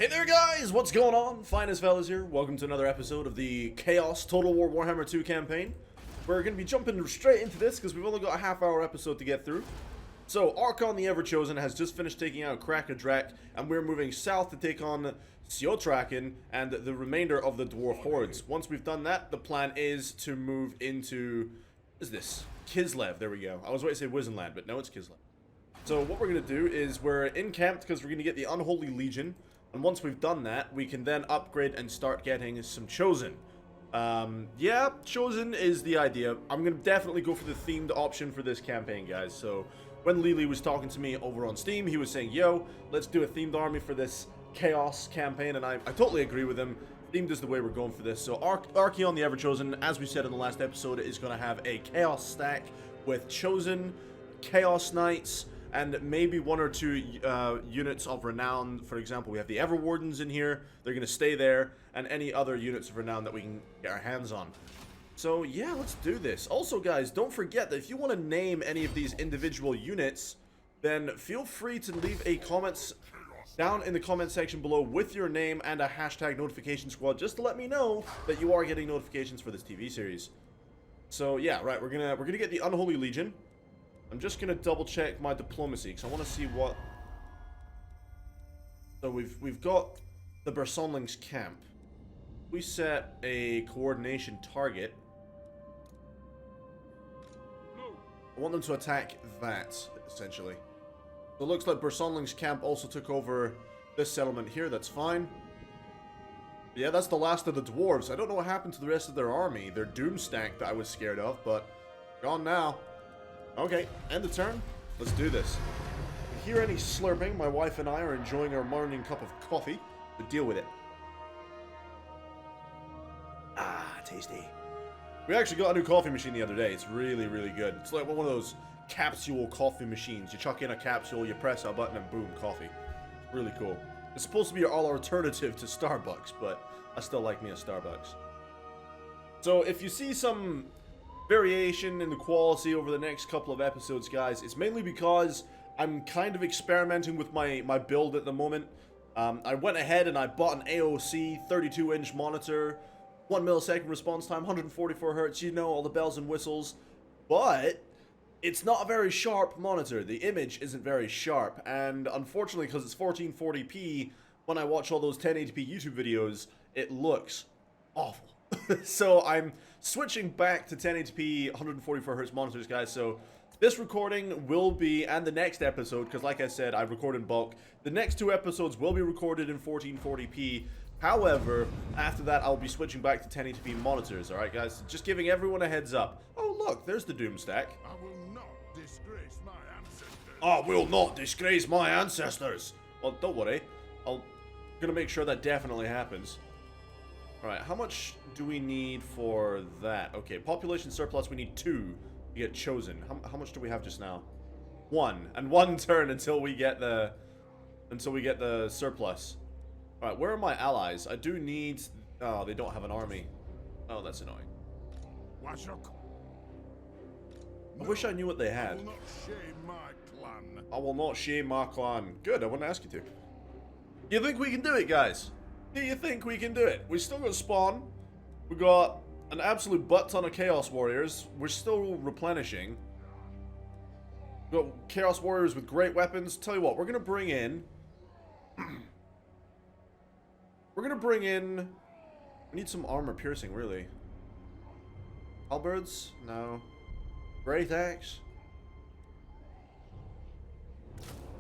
Hey there guys, what's going on? Finest Fellaz here. Welcome to another episode of the Chaos Total War Warhammer 2 campaign. We're going to be jumping straight into this because we've only got a half-hour episode to get through. So, Archon the Everchosen has just finished taking out Krakadrak, and we're moving south to take on Siotraken and the remainder of the Dwarf Hordes. Once we've done that, the plan is to move into... what is this? Kislev, there we go. I was going to say Wizenland, but no, it's Kislev. So what we're going to do is we're encamped because we're going to get the Unholy Legion. And once we've done that, we can then upgrade and start getting some Chosen. Yeah, Chosen is the idea. I'm going to definitely go for the themed option for this campaign, guys. So when Lily was talking to me over on Steam, he was saying, yo, let's do a themed army for this Chaos campaign. And I totally agree with him. Themed is the way we're going for this. So Archeon the Everchosen, as we said in the last episode, is going to have a Chaos stack with Chosen, Chaos Knights, and maybe one or two units of renown. For example, we have the Everwardens in here. They're going to stay there. And any other units of renown that we can get our hands on. So, yeah, let's do this. Also, guys, don't forget that if you want to name any of these individual units, then feel free to leave a comment down in the comment section below with your name and a hashtag notification squad, just to let me know that you are getting notifications for this TV series. So, yeah, right, we're gonna get the Unholy Legion. I'm just gonna double check my diplomacy because I want to see what. So we've got the Bersonlings camp. We set a coordination target. I want them to attack that essentially. So it looks like Bersonlings camp also took over this settlement here. That's fine. Yeah, that's the last of the dwarves. I don't know what happened to the rest of their army. Their doom stack that I was scared of, but gone now. Okay, end the turn. Let's do this. If you hear any slurping, my wife and I are enjoying our morning cup of coffee. So deal with it. Ah, tasty. We actually got a new coffee machine the other day. It's really, really good. It's like one of those capsule coffee machines. You chuck in a capsule, you press a button, and boom, coffee. It's really cool. It's supposed to be our alternative to Starbucks, but I still like me a Starbucks. So if you see some variation in the quality over the next couple of episodes, guys, it's mainly because I'm kind of experimenting with my build at the moment. I went ahead and I bought an AOC 32-inch monitor, 1 millisecond response time, 144 hertz, you know, all the bells and whistles, but it's not a very sharp monitor. The image isn't very sharp, and unfortunately, because it's 1440p, when I watch all those 1080p YouTube videos, it looks awful. So I'm switching back to 1080p 144Hz monitors, guys. So this recording will be, and the next episode, because like I said, I record in bulk, the next two episodes will be recorded in 1440p. However, after that, I'll be switching back to 1080p monitors, alright guys? Just giving everyone a heads up. Oh look, there's the doom stack. I will not disgrace my ancestors. I will not disgrace my ancestors. Well, don't worry. I'm gonna make sure that definitely happens. Alright, how much do we need for that? Okay, population surplus, we need 2 to get chosen. How much do we have just now? 1. And 1 turn until we get the surplus. Alright, where are my allies? I do need... oh, they don't have an army. Oh, that's annoying. I wish I knew what they had. I will not shame my clan. I will not shame my clan. Good, I wouldn't ask you to. You think we can do it, guys? Do you think we can do it? We still got spawn. We got an absolute butt ton of Chaos Warriors. We're still replenishing. We got Chaos Warriors with great weapons. Tell you what, we're gonna bring in... we need some armor piercing, really. Halberds? No. Great axe?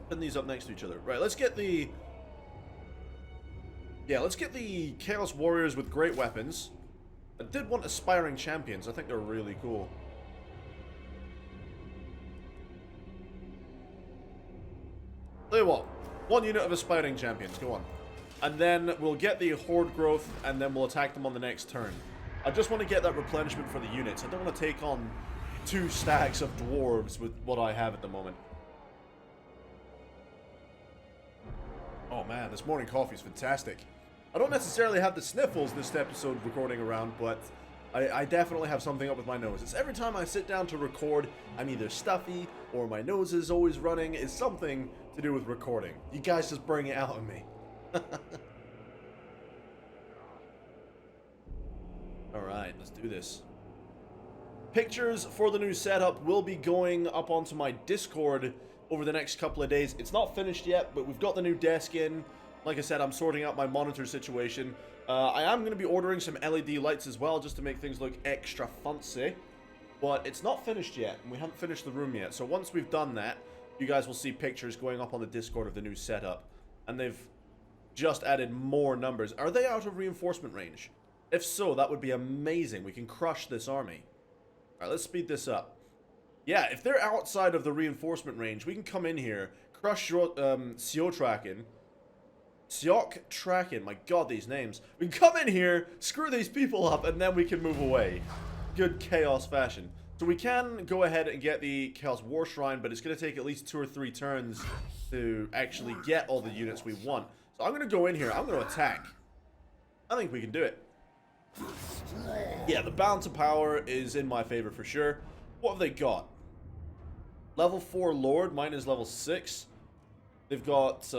Putting these up next to each other. Right, let's get the... yeah, let's get the Chaos Warriors with great weapons. I did want Aspiring Champions. I think they're really cool. Tell you what, 1 unit of Aspiring Champions, go on. And then we'll get the Horde growth, and then we'll attack them on the next turn. I just want to get that replenishment for the units. I don't want to take on 2 stacks of dwarves with what I have at the moment. Oh man, this morning coffee is fantastic. I don't necessarily have the sniffles this episode recording around, but I definitely have something up with my nose. It's every time I sit down to record, I'm either stuffy or my nose is always running. It's something to do with recording. You guys just bring it out of me. Alright, let's do this. Pictures for the new setup will be going up onto my Discord over the next couple of days. It's not finished yet, but we've got the new desk in. Like I said, I'm sorting out my monitor situation. I am going to be ordering some LED lights as well, just to make things look extra fancy. But it's not finished yet, and we haven't finished the room yet. So once we've done that, you guys will see pictures going up on the Discord of the new setup. And they've just added more numbers. Are they out of reinforcement range? If so, that would be amazing. We can crush this army. Alright, let's speed this up. Yeah, if they're outside of the reinforcement range, we can come in here, crush Siok Traken, my god, these names. We can come in here, screw these people up, and then we can move away. Good Chaos fashion. So we can go ahead and get the Chaos War Shrine, but it's going to take at least 2 or 3 turns to actually get all the units we want. So I'm going to go in here, I'm going to attack. I think we can do it. Yeah, the balance of power is in my favor for sure. What have they got? Level 4 Lord, mine is level 6. They've got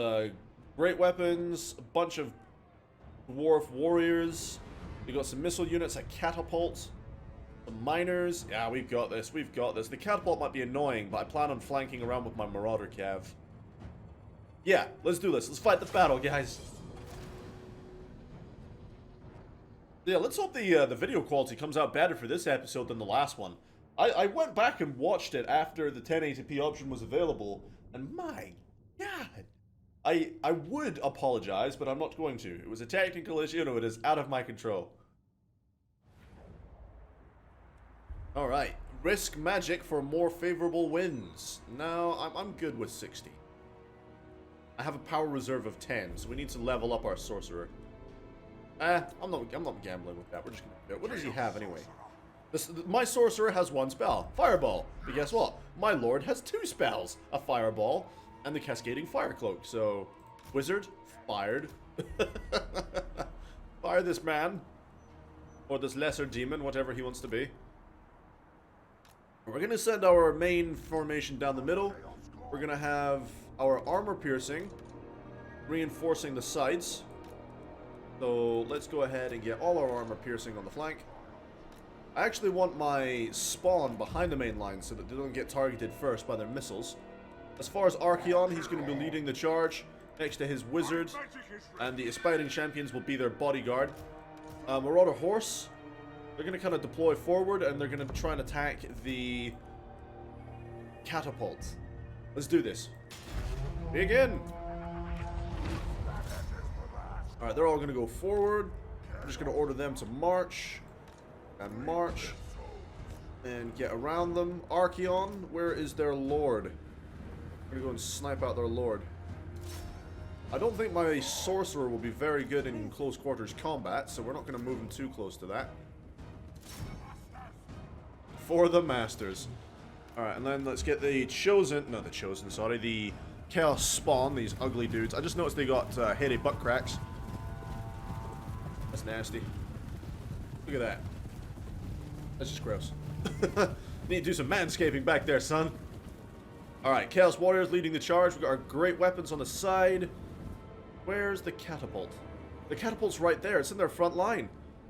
great weapons, a bunch of dwarf warriors. They've got some missile units, a catapult, some miners. Yeah, we've got this, we've got this. The catapult might be annoying, but I plan on flanking around with my Marauder Cav. Yeah, let's do this. Let's fight the battle, guys. Yeah, let's hope the video quality comes out better for this episode than the last one. I went back and watched it after the 1080p option was available, and my god. I would apologize, but I'm not going to. It was a technical issue, and it is out of my control. Alright, risk magic for more favorable wins. No, I'm good with 60. I have a power reserve of 10, so we need to level up our sorcerer. I'm not gambling with that. We're just gonna do it. What does he have anyway? My sorcerer has 1 spell, Fireball. But guess what? My lord has 2 spells, a Fireball and the Cascading Fire Cloak. So, wizard fired. Fire this man, or this lesser demon, whatever he wants to be. We're gonna send our main formation down the middle. We're gonna have our armor piercing, reinforcing the sides. So let's go ahead and get all our armor piercing on the flank. I actually want my spawn behind the main line so that they don't get targeted first by their missiles. As far as Archeon, he's going to be leading the charge next to his wizard, and the aspiring champions will be their bodyguard. Marauder Horse, they're going to kind of deploy forward, and they're going to try and attack the catapult. Let's do this. Begin! Alright, they're all going to go forward. I'm just going to order them to march. And march. And get around them. Archeon, where is their lord? I'm going to go and snipe out their lord. I don't think my sorcerer will be very good in close quarters combat, so we're not going to move him too close to that. For the masters. Alright, and then let's get the chosen, not the chosen, sorry, the chaos spawn, these ugly dudes. I just noticed they got hairy butt cracks. That's nasty. Look at that. That's just gross. Need to do some manscaping back there, son. Alright, Chaos Warriors leading the charge. We've got our great weapons on the side. Where's the catapult? The catapult's right there. It's in their front line.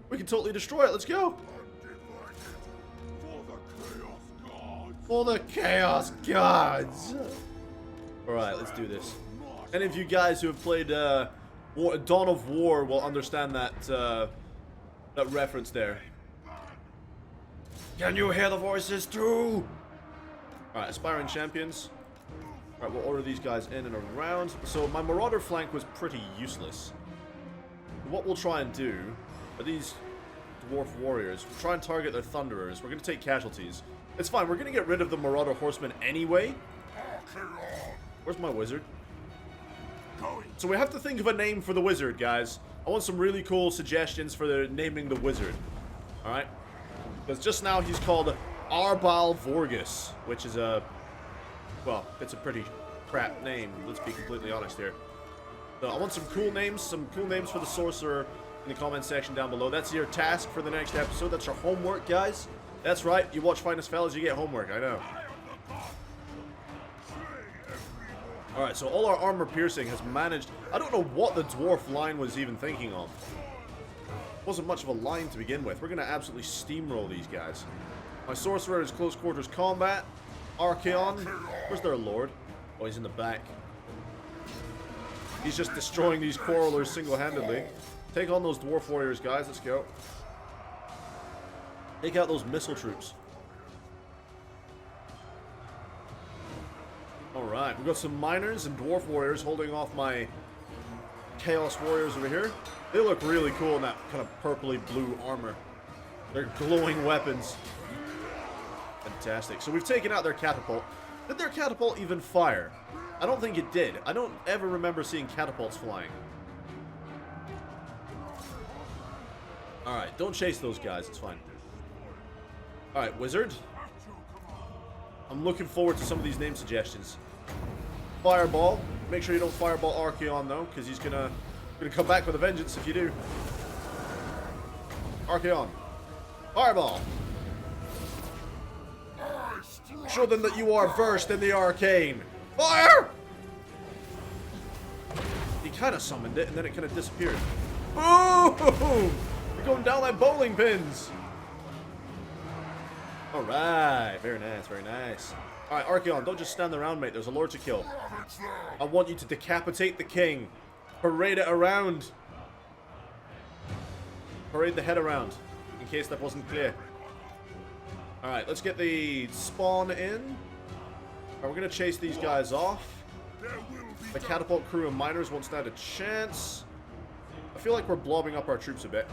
We can totally destroy it. Let's go. For the Chaos Gods. Alright, let's do this. Any of you guys who have played Dawn of War will understand that that reference there. Can you hear the voices too? Alright, aspiring champions. Alright, we'll order these guys in and around. So my marauder flank was pretty useless. What we'll try and do are these dwarf warriors. We'll try and target their thunderers. We're going to take casualties. It's fine, we're going to get rid of the marauder horsemen anyway. Where's my wizard? So we have to think of a name for the wizard, guys. I want some really cool suggestions for naming the wizard. Alright? Because just now he's called Arbal Vorgus, which is a... well, it's a pretty crap name, let's be completely honest here. So I want some cool names for the sorcerer in the comment section down below. That's your task for the next episode. That's your homework, guys. That's right, you watch Finest Fellaz, you get homework, I know. Alright, so all our armor piercing has managed... I don't know what the dwarf line was even thinking of. Wasn't much of a line to begin with. We're going to absolutely steamroll these guys. My Sorcerer is close quarters combat. Archaon. Where's their Lord? Oh, he's in the back. He's just destroying these Quarrelers single-handedly. Take on those Dwarf Warriors, guys. Let's go. Take out those missile troops. Alright, we've got some Miners and Dwarf Warriors holding off my Chaos Warriors over here. They look really cool in that kind of purpley blue armor. They're glowing weapons. Fantastic. So we've taken out their catapult. Did their catapult even fire? I don't think it did. I don't ever remember seeing catapults flying. Alright, don't chase those guys. It's fine. Alright, Wizard. I'm looking forward to some of these name suggestions. Fireball. Make sure you don't fireball Archaon though, because he's gonna come back with a vengeance if you do. Archaon. Fireball. Show them that you are versed in the arcane. Fire! He kind of summoned it and then it kind of disappeared. Boom! You're going down like bowling pins. Alright. Very nice, very nice. Alright, Archaon, don't just stand around, mate. There's a lord to kill. I want you to decapitate the king. Parade it around. Parade the head around. In case that wasn't clear. Alright, let's get the spawn in. Alright, we're going to chase these guys off. The catapult crew and miners won't stand a chance. I feel like we're blobbing up our troops a bit.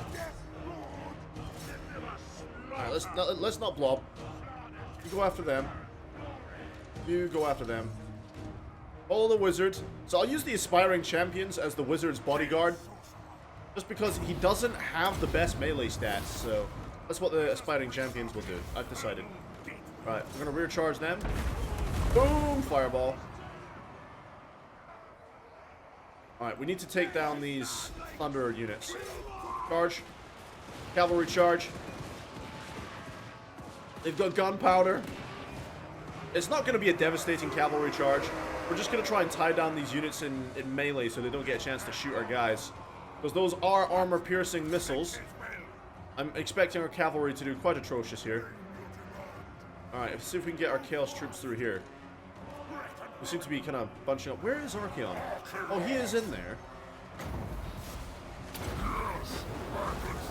Alright, let's not blob. You go after them. You go after them. Follow the wizard. So I'll use the aspiring champions as the wizard's bodyguard. Just because he doesn't have the best melee stats, so that's what the aspiring champions will do. I've decided. Right, we're gonna rear charge them. Boom! Fireball. Alright, we need to take down these Thunderer units. Charge. Cavalry charge. They've got gunpowder. It's not going to be a devastating cavalry charge. We're just going to try and tie down these units in melee so they don't get a chance to shoot our guys. Because those are armor-piercing missiles. I'm expecting our cavalry to do quite atrocious here. Alright, let's see if we can get our Chaos troops through here. We seem to be kind of bunching up. Where is Archaon? Oh, he is in there.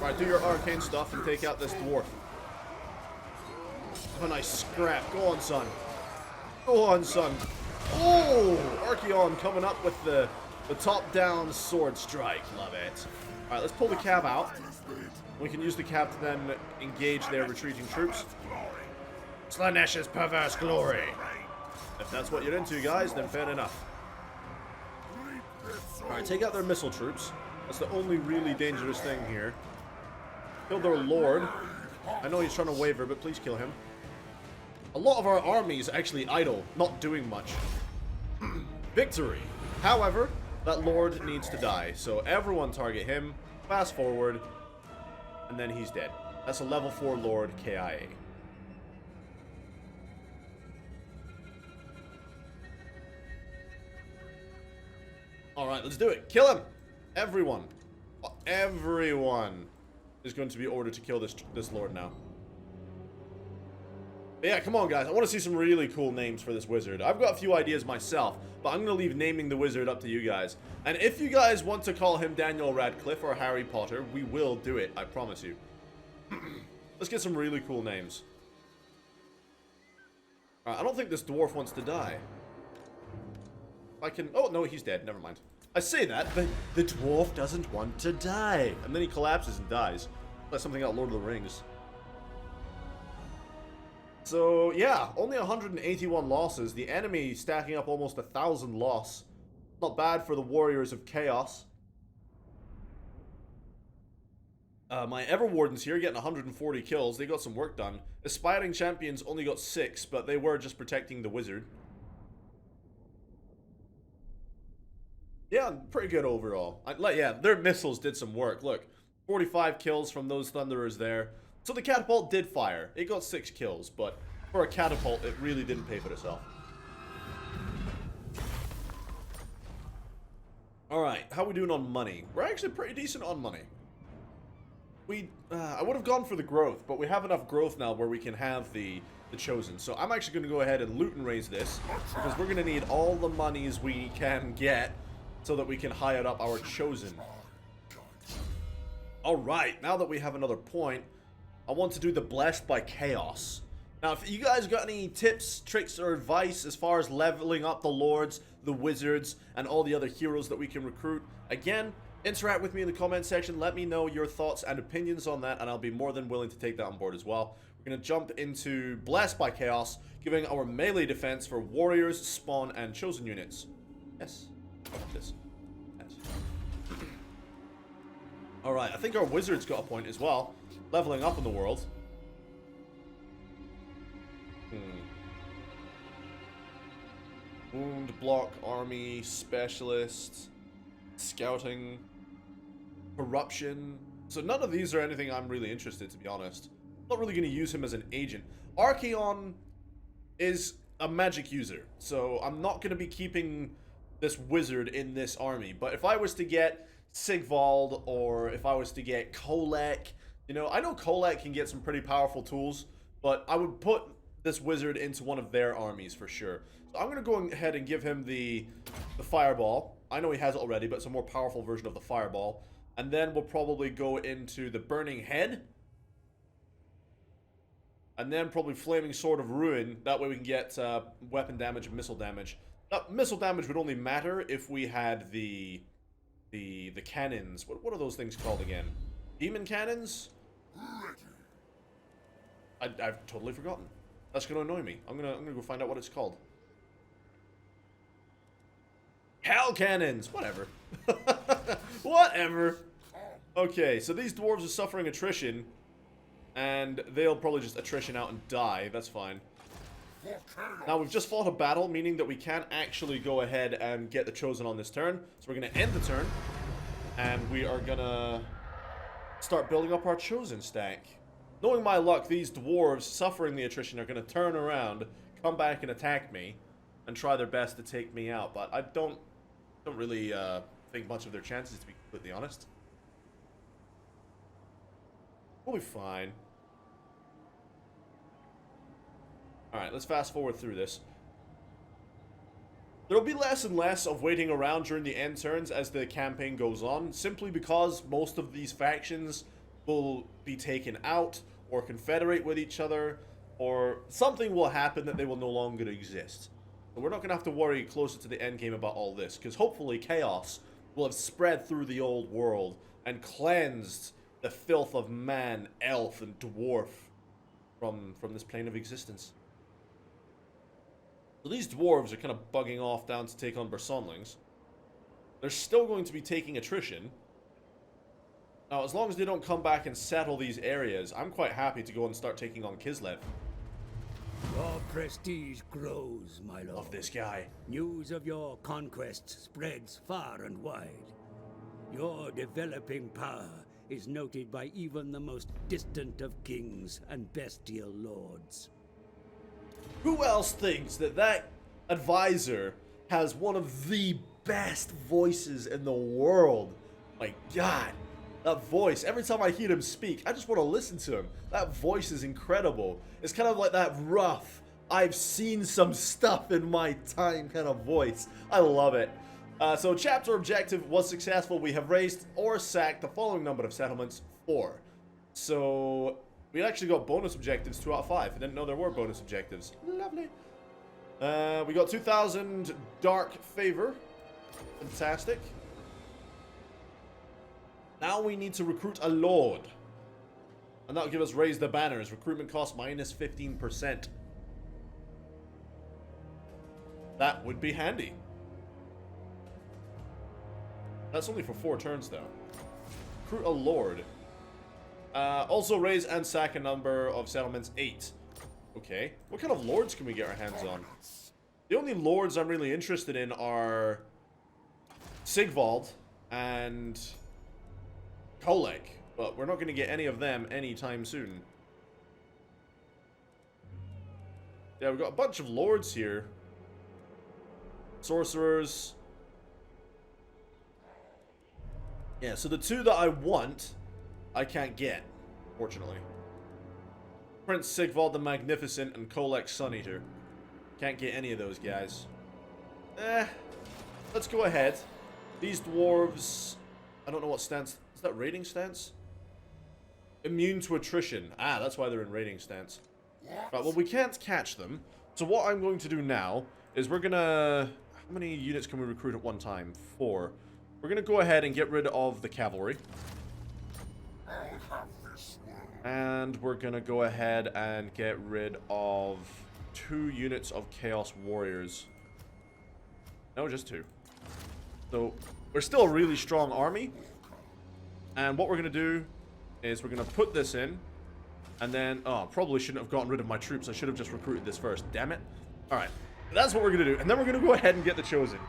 Alright, do your arcane stuff and take out this dwarf. Oh, nice scrap. Go on, son. Go on, son. Oh! Archaon coming up with the top-down sword strike. Love it. Alright, let's pull the cav out. We can use the cav to then engage their retreating troops. Slaaneish's perverse glory. If that's what you're into, guys, then fair enough. Alright, take out their missile troops. That's the only really dangerous thing here. Kill their lord. I know he's trying to waver, but please kill him. A lot of our army is actually idle, not doing much. Victory. However, that lord needs to die, so everyone target him, fast forward, and then he's dead. That's a level 4 lord KIA. Alright, let's do it. Kill him! Everyone. Everyone is going to be ordered to kill this lord now. But yeah, come on, guys. I want to see some really cool names for this wizard. I've got a few ideas myself, but I'm going to leave naming the wizard up to you guys. And if you guys want to call him Daniel Radcliffe or Harry Potter, we will do it. I promise you. Let's get some really cool names. I don't think this dwarf wants to die. I can... Oh, no, he's dead. Never mind. I say that, but the dwarf doesn't want to die. And then he collapses and dies. Like something out of Lord of the Rings. So, yeah, only 181 losses. The enemy stacking up almost 1,000 loss. Not bad for the Warriors of Chaos. My Everwardens here getting 140 kills. They got some work done. Aspiring Champions only got 6, but they were just protecting the wizard. Yeah, pretty good overall. Yeah, their missiles did some work. Look, 45 kills from those Thunderers there. So the catapult did fire. It got 6 kills, but for a catapult, it really didn't pay for itself. Alright, how are we doing on money? We're actually pretty decent on money. I would have gone for the growth, but we have enough growth now where we can have the chosen. So I'm actually going to go ahead and loot and raise this, because we're going to need all the monies we can get so that we can hire up our chosen. Alright, now that we have another point, I want to do the Blessed by Chaos. Now, if you guys got any tips, tricks, or advice as far as leveling up the lords, the wizards, and all the other heroes that we can recruit, again, interact with me in the comment section. Let me know your thoughts and opinions on that, and I'll be more than willing to take that on board as well. We're going to jump into Blessed by Chaos, giving our melee defense for warriors, spawn, and chosen units. Yes. I want this. Yes. Alright, I think our wizards got a point as well. Leveling up in the world. Wound, block, army, specialist, scouting, corruption. So none of these are anything I'm really interested, to be honest. I'm not really going to use him as an agent. Archaon is a magic user, so I'm not going to be keeping this wizard in this army. But if I was to get Sigvald, or if I was to get Kolek, you know, I know Kolek can get some pretty powerful tools, but I would put this wizard into one of their armies for sure. So I'm going to go ahead and give him the fireball. I know he has it already, but it's a more powerful version of the fireball. And then we'll probably go into the burning head. And then probably flaming sword of ruin. That way we can get weapon damage and missile damage. Missile damage would only matter if we had the cannons. What are those things called again? Demon cannons? I've totally forgotten. That's gonna annoy me. I'm gonna go find out what it's called. Hell cannons! Whatever. Whatever. Okay, so these dwarves are suffering attrition, and they'll probably just attrition out and die. That's fine. Now, we've just fought a battle, meaning that we can't actually go ahead and get the chosen on this turn. So we're gonna end the turn, and we are gonna start building up our chosen stack. Knowing my luck, these dwarves suffering the attrition are going to turn around, come back and attack me, and try their best to take me out. But I don't really think much of their chances, to be completely honest. We'll be fine. Alright, let's fast forward through this. There'll be less and less of waiting around during the end turns as the campaign goes on, simply because most of these factions will be taken out, or confederate with each other, or something will happen that they will no longer exist. So we're not going to have to worry closer to the end game about all this, because hopefully chaos will have spread through the old world and cleansed the filth of man, elf, and dwarf from this plane of existence. So these dwarves are kind of bugging off down to take on Bersonlings. They're still going to be taking attrition. Now, as long as they don't come back and settle these areas, I'm quite happy to go and start taking on Kislev. Your prestige grows, my lord. Love this guy. News of your conquests spreads far and wide. Your developing power is noted by even the most distant of kings and bestial lords. Who else thinks that advisor has one of the best voices in the world? My God. That voice, every time I hear him speak, I just want to listen to him. That voice is incredible. It's kind of like that rough, I've seen some stuff in my time kind of voice. I love it. So chapter objective was successful. We have raised or sacked the following number of settlements, 4. So we actually got bonus objectives 2 out of 5. I didn't know there were bonus objectives. Lovely. We got 2,000 dark favor. Fantastic. Now we need to recruit a lord. And that'll give us raise the banners. Recruitment cost minus 15%. That would be handy. That's only for 4 turns though. Recruit a lord. Also raise and sack a number of settlements, 8. Okay. What kind of lords can we get our hands on? The only lords I'm really interested in are Sigvald and Kolek, but we're not going to get any of them anytime soon. Yeah, we've got a bunch of lords here. Sorcerers. Yeah, so the 2 that I want I can't get, fortunately. Prince Sigvald the Magnificent and Kolek Suneater. Can't get any of those guys. Let's go ahead. These dwarves... I don't know what stance... Is that raiding stance? Immune to attrition. Ah, that's why they're in raiding stance. Right, well, we can't catch them. So what I'm going to do now is we're gonna... How many units can we recruit at one time? 4. We're gonna go ahead and get rid of the cavalry. And we're gonna go ahead and get rid of 2 units of Chaos Warriors. No, just 2. So, we're still a really strong army. And what we're gonna do is we're gonna put this in. And then, oh, probably shouldn't have gotten rid of my troops. I should have just recruited this first. Damn it. Alright, that's what we're gonna do. And then we're gonna go ahead and get the Chosen.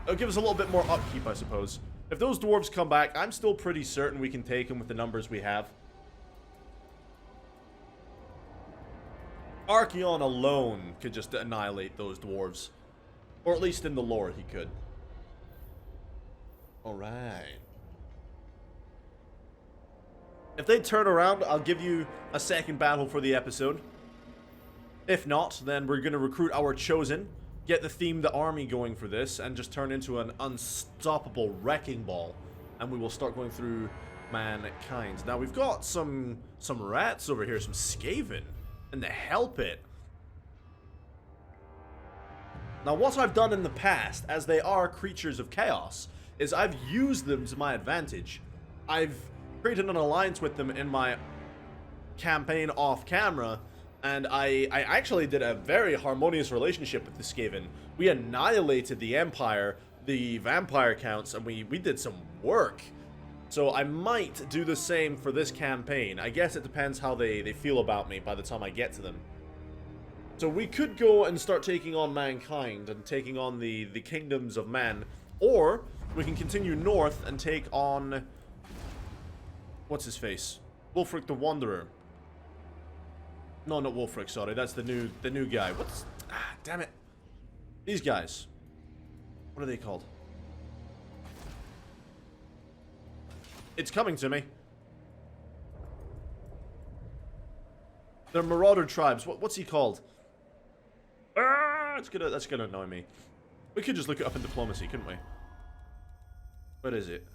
It'll give us a little bit more upkeep, I suppose. If those dwarves come back, I'm still pretty certain we can take them with the numbers we have. Archeon alone could just annihilate those dwarves. Or at least in the lore, he could. Alright. If they turn around, I'll give you a second battle for the episode. If not, then we're going to recruit our Chosen, get the themed army going for this, and just turn into an unstoppable wrecking ball. And we will start going through mankind. Now, we've got some rats over here, some Skaven. And the Hell Pit. Now, what I've done in the past, as they are creatures of chaos, is I've used them to my advantage. I've created an alliance with them in my campaign off camera, and I actually did a very harmonious relationship with the Skaven. We annihilated the Empire, the vampire counts, and we did some work. So I might do the same for this campaign. I guess it depends how they feel about me by the time I get to them. So we could go and start taking on mankind and taking on the kingdoms of men. Or we can continue north and take on... What's his face? Wulfric the Wanderer. No, not Wulfric, sorry. That's the new guy. What's... Ah, damn it. These guys. What are they called? It's coming to me. They're marauder tribes. What's he called? That's gonna annoy me. We could just look it up in diplomacy, couldn't we? What is it?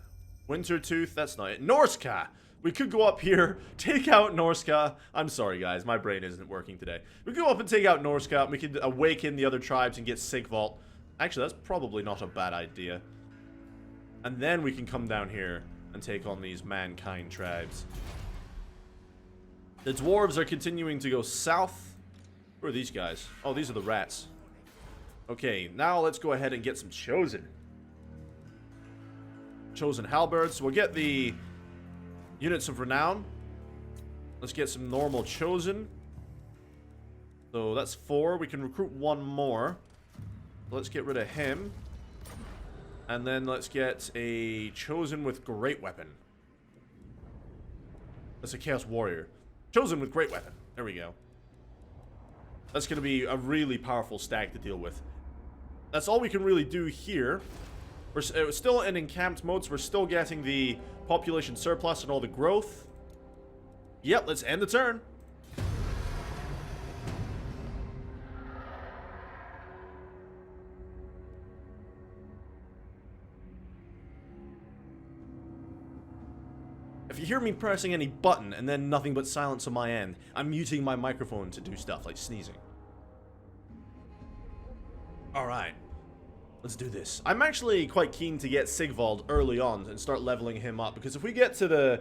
Wintertooth? That's not it. Norska! We could go up here, take out Norska. I'm sorry, guys. My brain isn't working today. We could go up and take out Norska. And we could awaken the other tribes and get Sigvald. Actually, that's probably not a bad idea. And then we can come down here and take on these mankind tribes. The dwarves are continuing to go south. Who are these guys? Oh, these are the rats. Okay, now let's go ahead and get some Chosen. Chosen halberds. We'll get the units of renown. Let's get some normal Chosen. So that's 4. We can recruit 1 more. Let's get rid of him. And then let's get a Chosen with Great Weapon. That's a Chaos Warrior. Chosen with Great Weapon. There we go. That's going to be a really powerful stack to deal with. That's all we can really do here. We're still in encamped mode, so we're still getting the population surplus and all the growth. Yep, let's end the turn. If you hear me pressing any button and then nothing but silence on my end, I'm muting my microphone to do stuff like sneezing. Alright. Let's do this. I'm actually quite keen to get Sigvald early on and start leveling him up, because if we get to the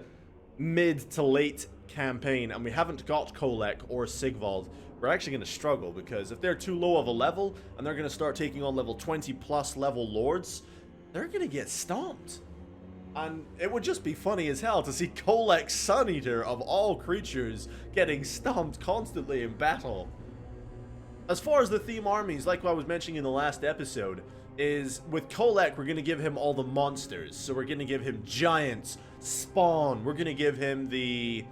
mid to late campaign and we haven't got Kolek or Sigvald, we're actually going to struggle, because if they're too low of a level and they're going to start taking on level 20 plus level lords, they're going to get stomped. And it would just be funny as hell to see Kolek Suneater, of all creatures, getting stomped constantly in battle. As far as the theme armies, like what I was mentioning in the last episode, is with Kolek, we're going to give him all the monsters. So we're going to give him giants, spawn, we're going to give him the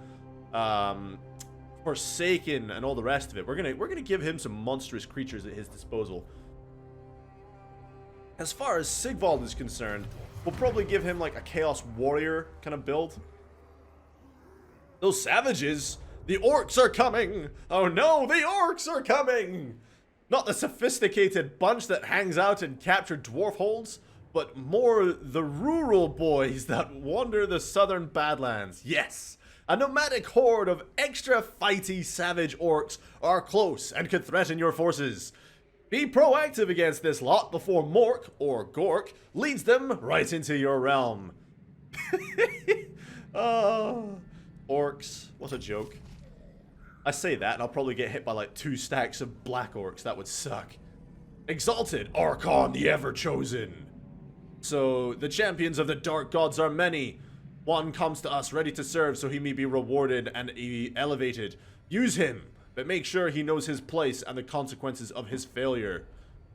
Forsaken and all the rest of it. We're going to give him some monstrous creatures at his disposal. As far as Sigvald is concerned, we'll probably give him like a Chaos Warrior kind of build. Those savages! The orcs are coming! Oh no, the orcs are coming! Not the sophisticated bunch that hangs out in captured dwarf holds, but more the rural boys that wander the southern badlands. Yes! A nomadic horde of extra fighty savage orcs are close and could threaten your forces. Be proactive against this lot before Mork, or Gork, leads them right into your realm. Oh, orcs. What a joke. I say that and I'll probably get hit by like 2 stacks of black orcs. That would suck. Exalted Archon the Ever-Chosen. So, the champions of the dark gods are many. One comes to us ready to serve so he may be rewarded and elevated. Use him, but make sure he knows his place and the consequences of his failure.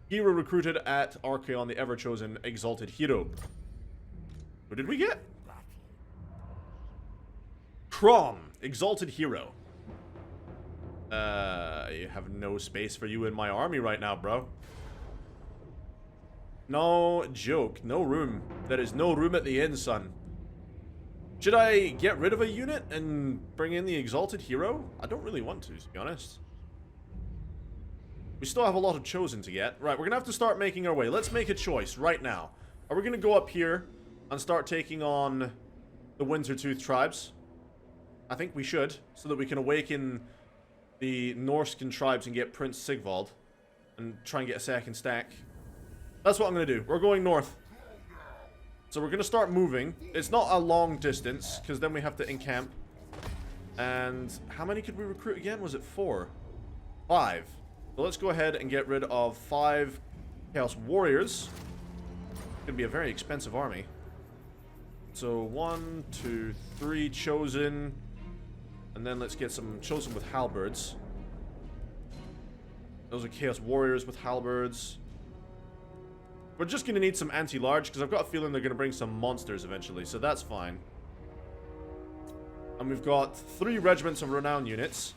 Hero recruited at Archeon the Ever-Chosen Exalted Hero. Who did we get? Crom, Exalted Hero. I have no space for you in my army right now, bro. No joke, no room. There is no room at the inn, son. Should I get rid of a unit and bring in the Exalted Hero? I don't really want to be honest. We still have a lot of Chosen to get. Right, we're gonna have to start making our way. Let's make a choice right now. Are we gonna go up here and start taking on the Wintertooth tribes? I think we should, so that we can awaken the Norscan tribes and get Prince Sigvald and try and get a second stack. That's what I'm gonna do. We're going north. So we're gonna start moving. It's not a long distance, because then we have to encamp. And how many could we recruit again? Was it 4? 5. So let's go ahead and get rid of 5 Chaos Warriors. It's gonna be a very expensive army. So 1, 2, 3 Chosen. And then let's get some Chosen with halberds. Those are Chaos Warriors with halberds. We're just going to need some anti-large, because I've got a feeling they're going to bring some monsters eventually, so that's fine. And we've got 3 regiments of renown units.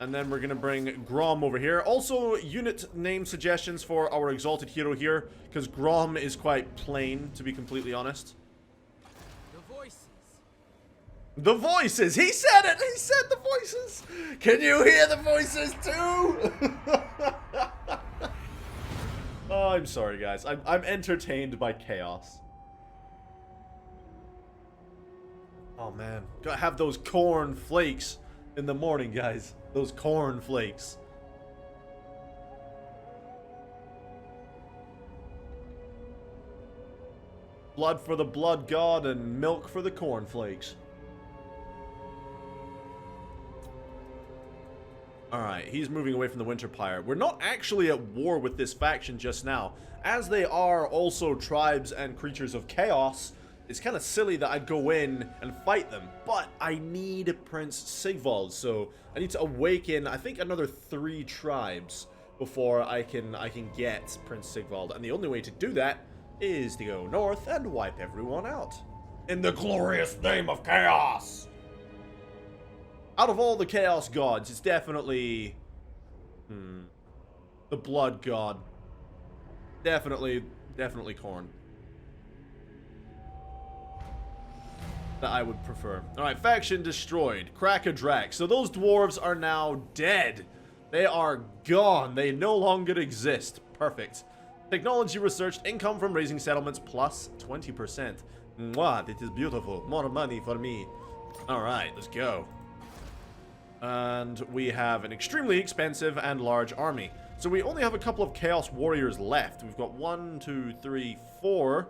And then we're going to bring Grom over here. Also, unit name suggestions for our Exalted Hero here, because Grom is quite plain, to be completely honest. The voices. The voices! He said it! He said the voices! Can you hear the voices too? Oh, I'm sorry, guys. I'm entertained by chaos. Oh, man. Gotta have those corn flakes in the morning, guys. Those corn flakes. Blood for the blood god and milk for the corn flakes. Alright, he's moving away from the Winter Pyre. We're not actually at war with this faction just now. As they are also tribes and creatures of chaos, it's kind of silly that I'd go in and fight them. But I need Prince Sigvald, so I need to awaken, I think, another 3 tribes before I can get Prince Sigvald. And the only way to do that is to go north and wipe everyone out. In the glorious name of chaos! Out of all the Chaos Gods, it's definitely... the Blood God. Definitely Khorne. That I would prefer. Alright, faction destroyed. Crack-a-drac. So those dwarves are now dead. They are gone. They no longer exist. Perfect. Technology researched. Income from raising settlements plus 20%. Mwah, it is beautiful. More money for me. Alright, let's go. And we have an extremely expensive and large army. So we only have a couple of Chaos Warriors left. We've got 1, 2, 3, 4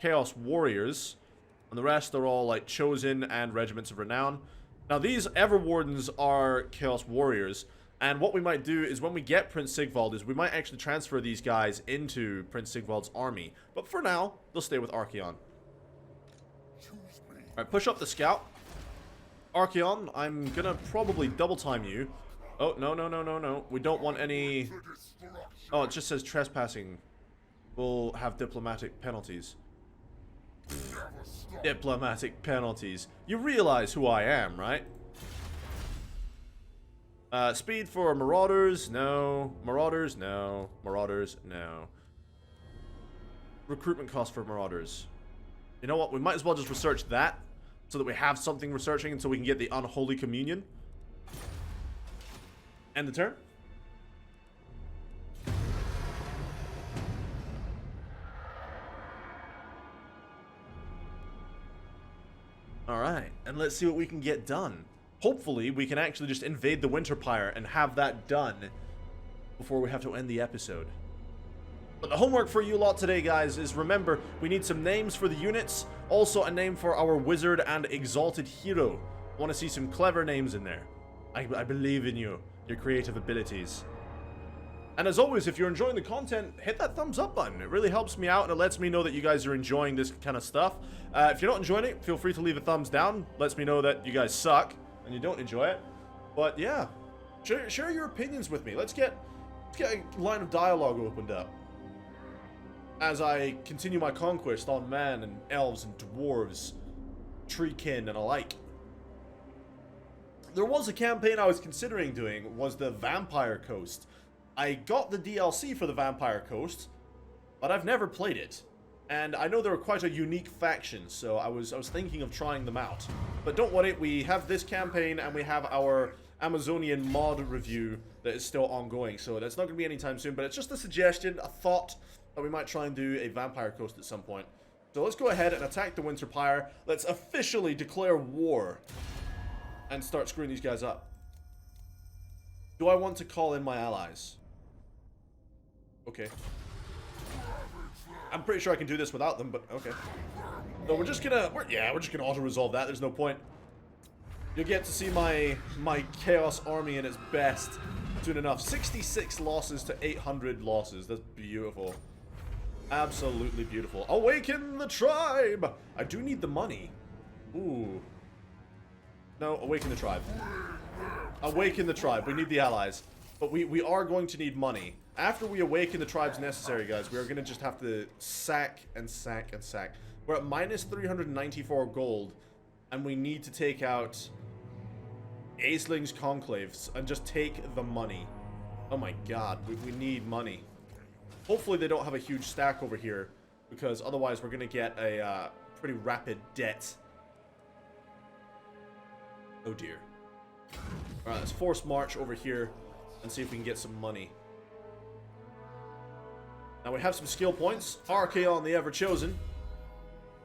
Chaos Warriors. And the rest are all like Chosen and Regiments of Renown. Now these Everwardens are Chaos Warriors. And what we might do is when we get Prince Sigvald is we might actually transfer these guys into Prince Sigvald's army. But for now, they'll stay with Archeon. Alright, push up the scout. Archeon, I'm gonna probably double time you. Oh, no. We don't want any... Oh, it just says trespassing. We'll have diplomatic penalties. Diplomatic penalties. You realize who I am, right? Speed for Marauders, no. Marauders, no. Marauders, no. Recruitment cost for Marauders. You know what? We might as well just research that. so that we have something we're searching until we can get the unholy communion. End the turn. Alright, and let's see what we can get done. Hopefully, we can actually just invade the Winter Pyre and have that done before we have to end the episode. But the homework for you lot today, guys, is remember, we need some names for the units, also a name for our wizard and exalted hero. I want to see some clever names in there. I believe in you, your creative abilities. And as always, if you're enjoying the content, hit that thumbs up button. It really helps me out and it lets me know that you guys are enjoying this kind of stuff. If you're not enjoying it, feel free to leave a thumbs down. Lets me know that you guys suck and you don't enjoy it. But yeah, share your opinions with me. Let's get a line of dialogue opened up as I continue my conquest on man and elves and dwarves, treekin and alike. There was a campaign I was considering doing, was the Vampire Coast. I got the DLC for the Vampire Coast, but I've never played it. And I know they were quite a unique faction, so I was thinking of trying them out. But don't worry, we have this campaign and we have our Amazonian mod review that is still ongoing, so that's not going to be anytime soon, but it's just a suggestion, a thought, that we might try and do a Vampire Coast at some point. So let's go ahead and attack the Winter Pyre. Let's officially declare war and start screwing these guys up. Do I want to call in my allies? Okay. I'm pretty sure I can do this without them, but okay. So we're just gonna auto-resolve that. There's no point. You'll get to see my Chaos army in its best soon enough. 66 losses to 800 losses. That's beautiful. Absolutely beautiful. Awaken the tribe! I do need the money. Ooh. No, awaken the tribe. Awaken the tribe. We need the allies. But we are going to need money. After we awaken the tribes necessary, guys, we are going to just have to sack and sack and sack. We're at minus 394 gold. And we need to take out Aisling's conclaves and just take the money. Oh my god, we need money. Hopefully they don't have a huge stack over here, because otherwise we're going to get a pretty rapid debt. Oh dear. Alright, let's force march over here and see if we can get some money. Now we have some skill points. Archaon the Ever-Chosen.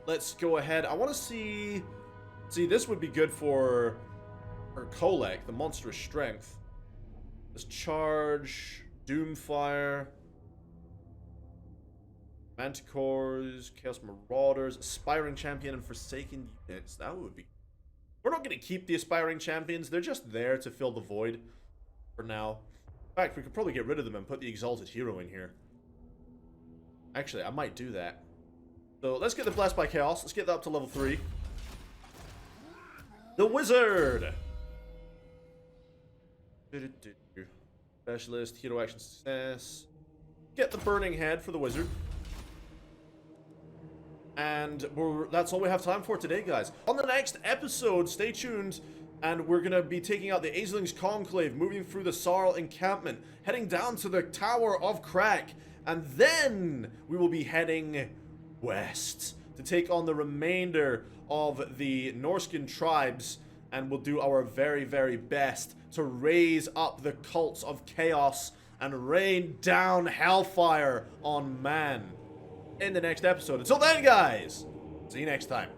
Let's go ahead. I want to see... See, this would be good for Kolek, the monstrous strength. Let's charge... Doomfire... Manticores, Chaos Marauders, Aspiring Champion, and Forsaken units. That would be... We're not going to keep the Aspiring Champions. They're just there to fill the void for now. In fact, we could probably get rid of them and put the Exalted Hero in here. Actually, I might do that. So, let's get the Blessed by Chaos. Let's get that up to level 3. The Wizard! Specialist, Hero Action Success. Get the Burning Head for the Wizard. And that's all we have time for today, guys. On the next episode, stay tuned, and we're going to be taking out the Aisling's Conclave, moving through the Sarl encampment, heading down to the Tower of Crack, and then we will be heading west to take on the remainder of the Norskin tribes, and we'll do our very, very best to raise up the cults of chaos and rain down hellfire on man in the next episode. Until then, guys, see you next time.